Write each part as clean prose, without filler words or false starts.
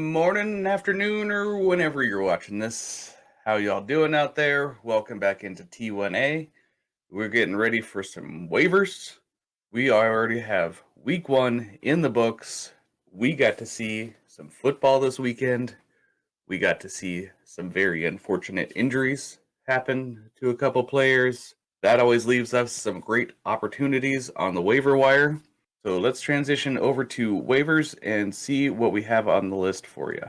morning, afternoon, or whenever you're watching this. How y'all doing out there? Welcome back into T1A. We're getting ready for some waivers. We already have week one in the books. We got to see some football this weekend. We got to see some very unfortunate injuries happen to a couple players. That always leaves us some great opportunities on the waiver wire. So let's transition over to waivers and see what we have on the list for you.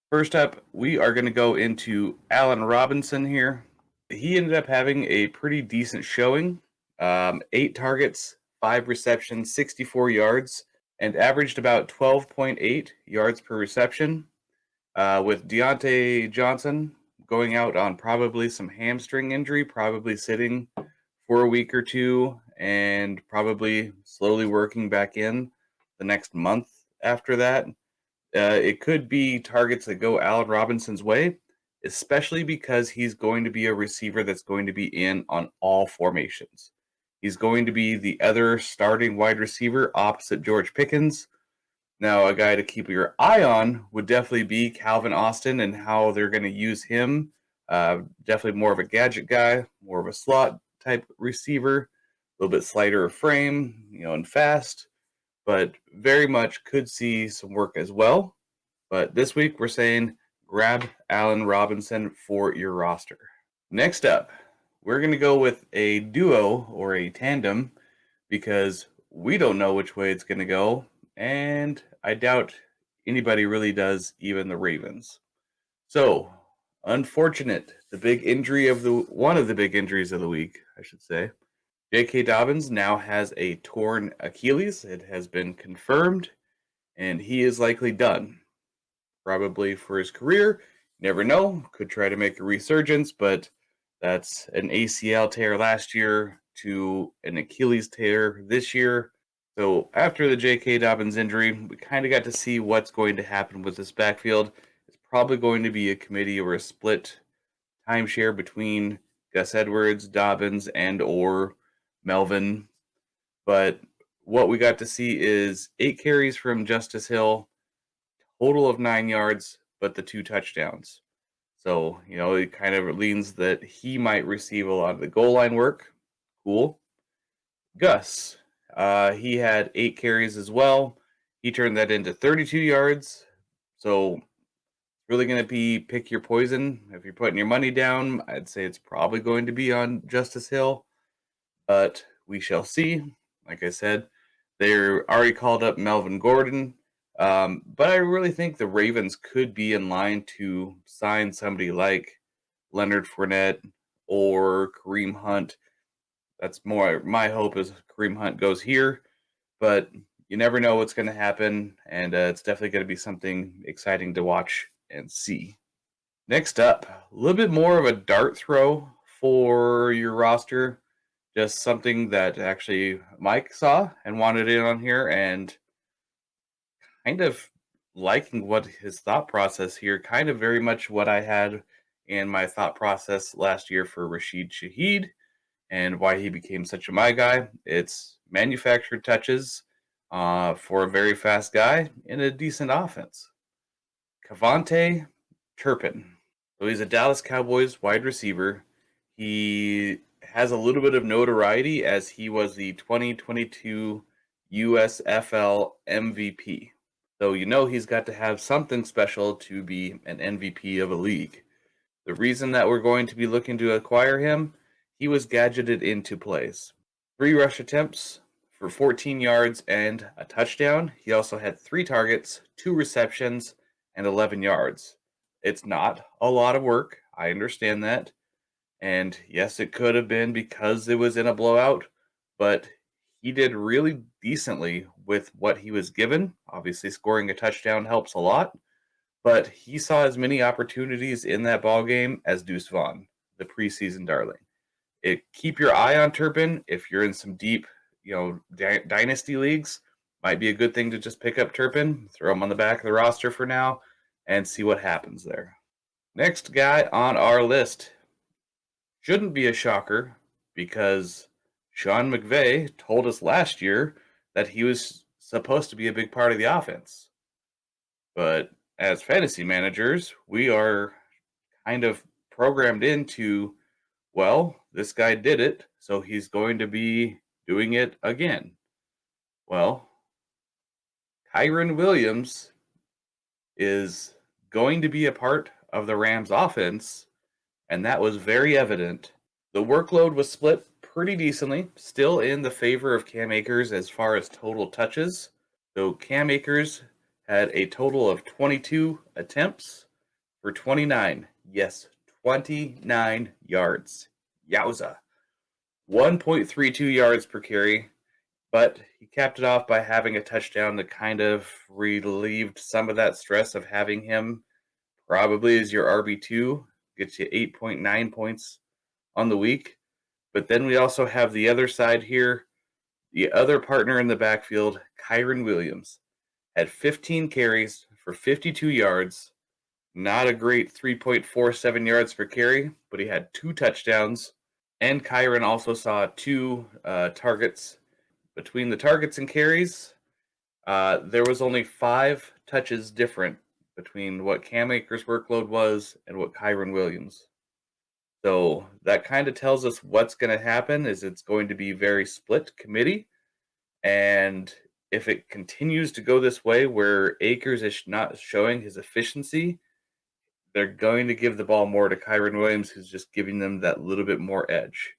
First up, we are going to go into Allen Robinson here. He ended up having a pretty decent showing. 8 targets, 5 receptions, 64 yards, and averaged about 12.8 yards per reception. With Deontay Johnson going out on probably some hamstring injury, probably sitting for a week or two, and probably slowly working back in the next month after that. It could be targets that go Allen Robinson's way, especially because he's going to be a receiver that's going to be in on all formations. He's going to be the other starting wide receiver opposite George Pickens. Now, a guy to keep your eye on would definitely be Calvin Austin and how they're going to use him. Definitely more of a gadget guy, more of a slot type receiver, a little bit slighter of frame, and fast, but very much could see some work as well. But this week we're saying grab Allen Robinson for your roster. Next up, we're going to go with a duo or a tandem because we don't know which way it's going to go, and I doubt anybody really does, even the Ravens. So, unfortunate, one of the big injuries of the week, I should say. J.K. Dobbins now has a torn Achilles. It has been confirmed, and he is likely done. Probably for his career. Never know. Could try to make a resurgence, but that's an ACL tear last year to an Achilles tear this year. So after the J.K. Dobbins injury, we kind of got to see what's going to happen with this backfield. It's probably going to be a committee or a split timeshare between Gus Edwards, Dobbins, and or Melvin. But what we got to see is 8 carries from Justice Hill, total of 9 yards, but the 2 touchdowns. So, it kind of leans that he might receive a lot of the goal line work. Cool. Gus, he had 8 carries as well. He turned that into 32 yards. So, really going to be pick your poison. If you're putting your money down, I'd say it's probably going to be on Justice Hill. But we shall see. Like I said, they're already called up Melvin Gordon. But I really think the Ravens could be in line to sign somebody like Leonard Fournette or Kareem Hunt. That's more my hope is Kareem Hunt goes here, but you never know what's going to happen, and it's definitely going to be something exciting to watch and see. Next up, a little bit more of a dart throw for your roster. Just something that actually Mike saw and wanted it on here, and kind of liking what his thought process here, kind of very much what I had in my thought process last year for Rashid Shaheed and why he became such a my guy. It's manufactured touches for a very fast guy in a decent offense. Cavante Turpin. So he's a Dallas Cowboys wide receiver. He has a little bit of notoriety as he was the 2022 USFL MVP. So he's got to have something special to be an MVP of a league. The reason that we're going to be looking to acquire him, he was gadgeted into plays. 3 rush attempts for 14 yards and a touchdown. He also had 3 targets, 2 receptions, and 11 yards. It's not a lot of work. I understand that. And yes, it could have been because it was in a blowout, but he did really decently with what he was given. Obviously, scoring a touchdown helps a lot, but he saw as many opportunities in that ball game as Deuce Vaughn, the preseason darling. Keep your eye on Turpin if you're in some deep, dynasty leagues. Might be a good thing to just pick up Turpin, throw him on the back of the roster for now, and see what happens there. Next guy on our list shouldn't be a shocker because Sean McVay told us last year that he was supposed to be a big part of the offense. But as fantasy managers, we are kind of programmed into, well, this guy did it, so he's going to be doing it again. Well, Kyron Williams is going to be a part of the Rams offense, and that was very evident. The workload was split pretty decently, still in the favor of Cam Akers as far as total touches. So Cam Akers had a total of 22 attempts for 29. Yes, 29 yards. Yowza. 1.32 yards per carry, but he capped it off by having a touchdown that kind of relieved some of that stress of having him probably as your RB2, gets you 8.9 points on the week. But then we also have the other side here. The other partner in the backfield, Kyron Williams, had 15 carries for 52 yards. Not a great 3.47 yards per carry, but he had 2 touchdowns. And Kyron also saw 2 targets. Between the targets and carries, there was only 5 touches different between what Cam Akers' workload was and what Kyron Williams. So that kind of tells us what's going to happen is it's going to be very split committee. And if it continues to go this way where Akers is not showing his efficiency, they're going to give the ball more to Kyron Williams, who's just giving them that little bit more edge.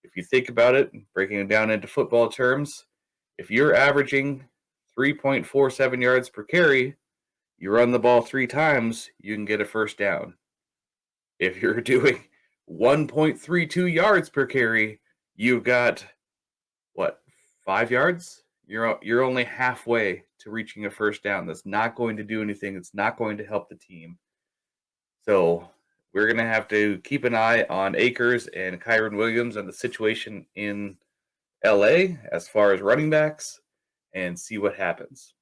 If you think about it, breaking it down into football terms, if you're averaging 3.47 yards per carry, you run the ball 3 times, you can get a first down. If you're doing 1.32 yards per carry, you've got, 5 yards? You're only halfway to reaching a first down. That's not going to do anything. It's not going to help the team. So we're going to have to keep an eye on Akers and Kyron Williams and the situation in LA as far as running backs and see what happens.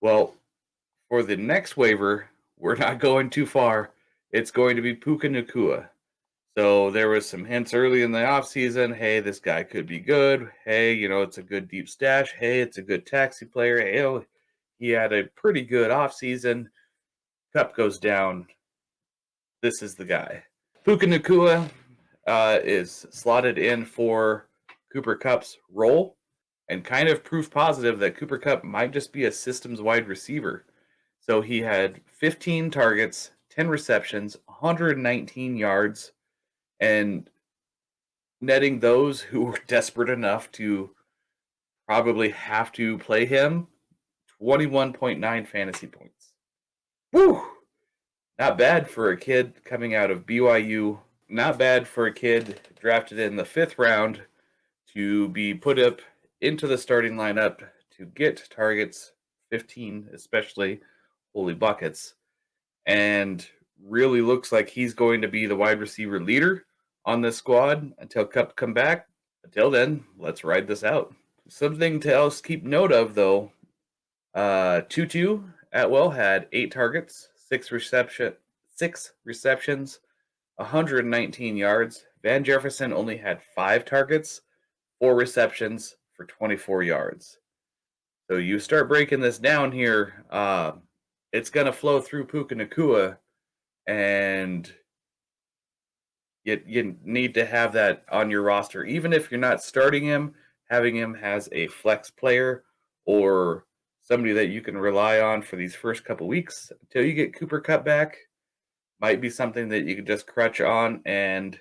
Well, for the next waiver, we're not going too far. It's going to be Puka Nacua. So there was some hints early in the offseason. Hey, this guy could be good. Hey, it's a good deep stash. Hey, it's a good taxi player. Hey, he had a pretty good offseason. Cup goes down. This is the guy. Puka Nacua is slotted in for Cooper Kupp's role and kind of proof positive that Cooper Kupp might just be a systems wide receiver. So he had 15 targets, 10 receptions, 119 yards, and netting those who were desperate enough to probably have to play him 21.9 fantasy points. Woo! Not bad for a kid coming out of BYU. Not bad for a kid drafted in the 5th round to be put up into the starting lineup to get targets, 15 especially, holy buckets, and really looks like he's going to be the wide receiver leader on this squad until Kupp come back. Until then, let's ride this out. Something to else keep note of, though, Tutu Atwell had 8 targets, 6 receptions, 119 yards. Van Jefferson only had 5 targets, 4 receptions for 24 yards. So you start breaking this down here, it's going to flow through Puka Nacua, and you need to have that on your roster. Even if you're not starting him, having him as a flex player or somebody that you can rely on for these first couple weeks until you get Cooper Kupp back might be something that you can just crutch on and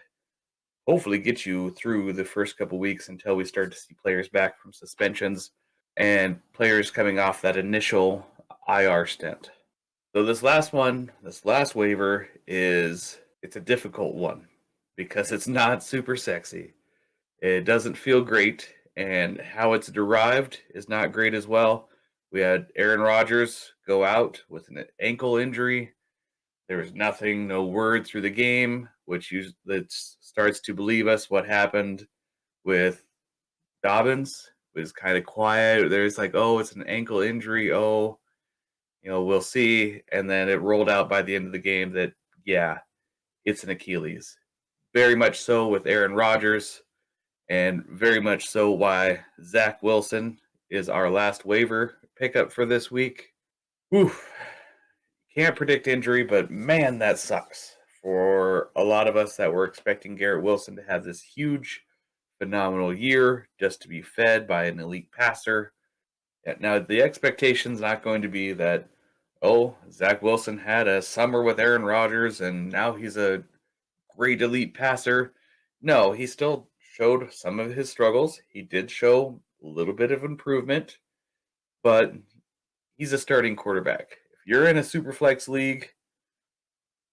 hopefully get you through the first couple weeks until we start to see players back from suspensions and players coming off that initial IR stint. So this last waiver it's a difficult one because it's not super sexy. It doesn't feel great, and how it's derived is not great as well. We had Aaron Rodgers go out with an ankle injury. There was nothing, no word through the game, which starts to believe us what happened with Dobbins. It was kind of quiet. There's like, oh, it's an ankle injury. Oh, we'll see. And then it rolled out by the end of the game that, yeah, it's an Achilles. Very much so with Aaron Rodgers, and very much so why Zach Wilson is our last waiver pickup for this week. Whew. Can't predict injury, but man, that sucks for a lot of us that were expecting Garrett Wilson to have this huge, phenomenal year just to be fed by an elite passer. Now, the expectation's not going to be that, oh, Zach Wilson had a summer with Aaron Rodgers and now he's a great elite passer. No, he still showed some of his struggles. He did show a little bit of improvement, but he's a starting quarterback. If you're in a super flex league,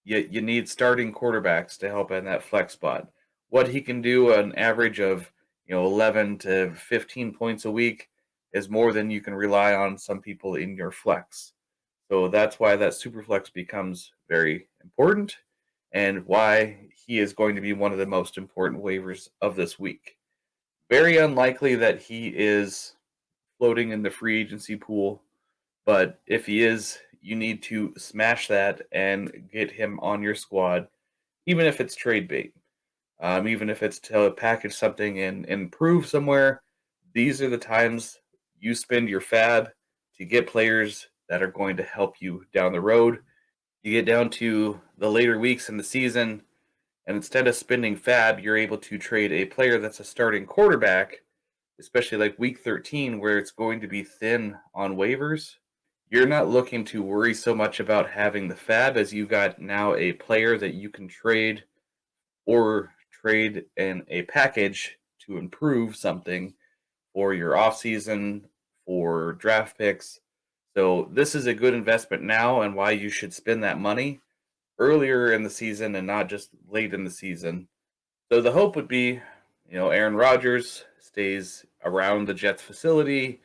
you need starting quarterbacks to help in that flex spot. What he can do, an average of 11 to 15 points a week, is more than you can rely on some people in your flex. So that's why that super flex becomes very important, and why he is going to be one of the most important waivers of this week. Very unlikely that he is floating in the free agency pool, but if he is, you need to smash that and get him on your squad, even if it's trade bait, even if it's to package something and improve somewhere. These are the times you spend your FAAB to get players that are going to help you down the road. You get down to the later weeks in the season, and instead of spending FAAB, you're able to trade a player that's a starting quarterback, especially like week 13, where it's going to be thin on waivers. You're not looking to worry so much about having the FAAB as you got now a player that you can trade or trade in a package to improve something for your offseason, for draft picks. So this is a good investment now, and why you should spend that money earlier in the season and not just late in the season. So the hope would be, Aaron Rodgers stays around the Jets facility,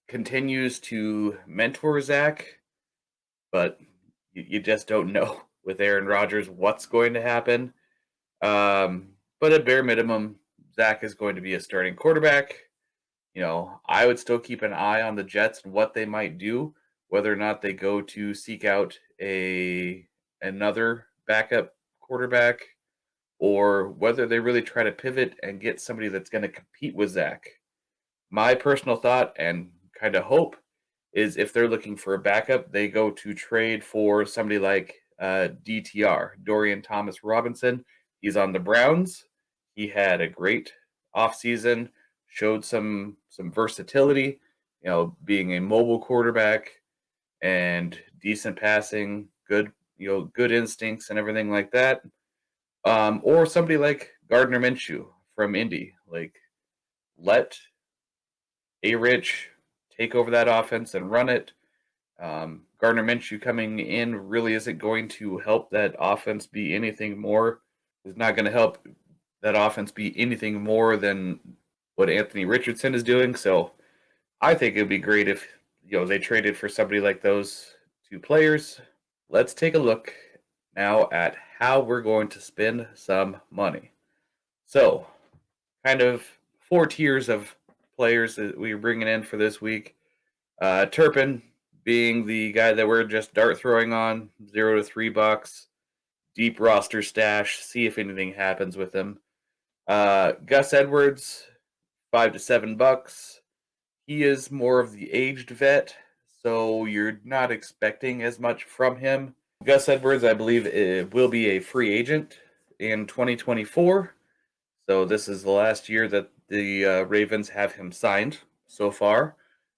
continues to mentor Zach, but you just don't know with Aaron Rodgers what's going to happen. But at bare minimum, Zach is going to be a starting quarterback. I would still keep an eye on the Jets and what they might do, whether or not they go to seek out another backup quarterback, or whether they really try to pivot and get somebody that's going to compete with Zach. My personal thought and kind of hope is if they're looking for a backup, they go to trade for somebody like DTR, Dorian Thomas Robinson. He's on the Browns. He had a great offseason, showed some versatility, being a mobile quarterback and decent passing, good instincts and everything like that. Or somebody like Gardner Minshew from Indy. Like, let A Rich take over that offense and run it. Gardner Minshew coming in really isn't going to help that offense be anything more. Is not going to help that offense be anything more than what Anthony Richardson is doing. So I think it would be great if they traded for somebody like those two players. Let's take a look now at how we're going to spend some money. So, kind of 4 tiers of players that we're bringing in for this week. Turpin being the guy that we're just dart throwing on, $0 to $3, deep roster stash, see if anything happens with him. Gus Edwards, $5 to $7. He is more of the aged vet, so you're not expecting as much from him. Gus Edwards, I believe, will be a free agent in 2024. So this is the last year that the Ravens have him signed so far.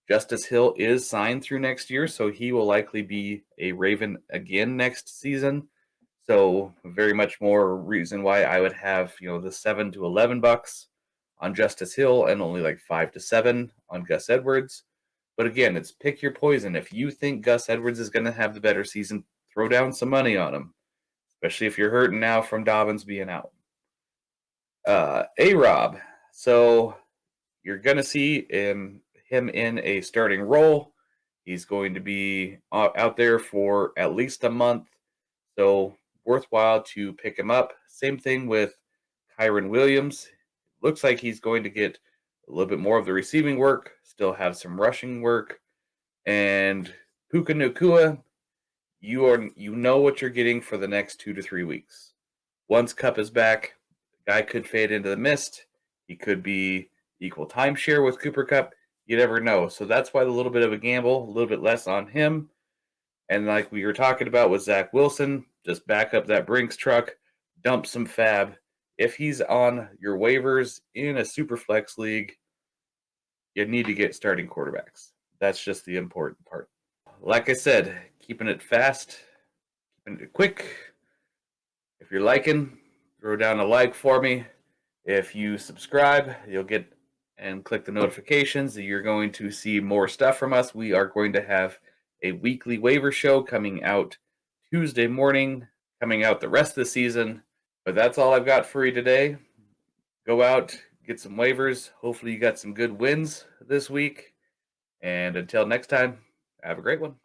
Justice Hill is signed through next year, so he will likely be a Raven again next season. So very much more reason why I would have the $7 to $11 on Justice Hill and only like 5 to 7 on Gus Edwards. But again, it's pick your poison. If you think Gus Edwards is going to have the better season, throw down some money on him, especially if you're hurting now from Dobbins being out. A-Rob. So you're going to see him in a starting role. He's going to be out there for at least a month. So worthwhile to pick him up. Same thing with Kyron Williams. Looks like he's going to get a little bit more of the receiving work, still have some rushing work. And Puka Nacua, you know what you're getting for the next 2 to 3 weeks. Once Cup is back, guy could fade into the mist. He could be equal timeshare with Cooper Cup. You never know. So that's why a little bit of a gamble, a little bit less on him. And like we were talking about with Zach Wilson, just back up that Brinks truck, dump some FAAB. If he's on your waivers in a super flex league, you need to get starting quarterbacks. That's just the important part. Like I said, keeping it fast, keeping it quick. If you're liking, throw down a like for me. If you subscribe, you'll get and click the notifications that you're going to see more stuff from us. We are going to have a weekly waiver show coming out Tuesday morning, coming out the rest of the season. But that's all I've got for you today. Go out, get some waivers. Hopefully, you got some good wins this week. And until next time, have a great one.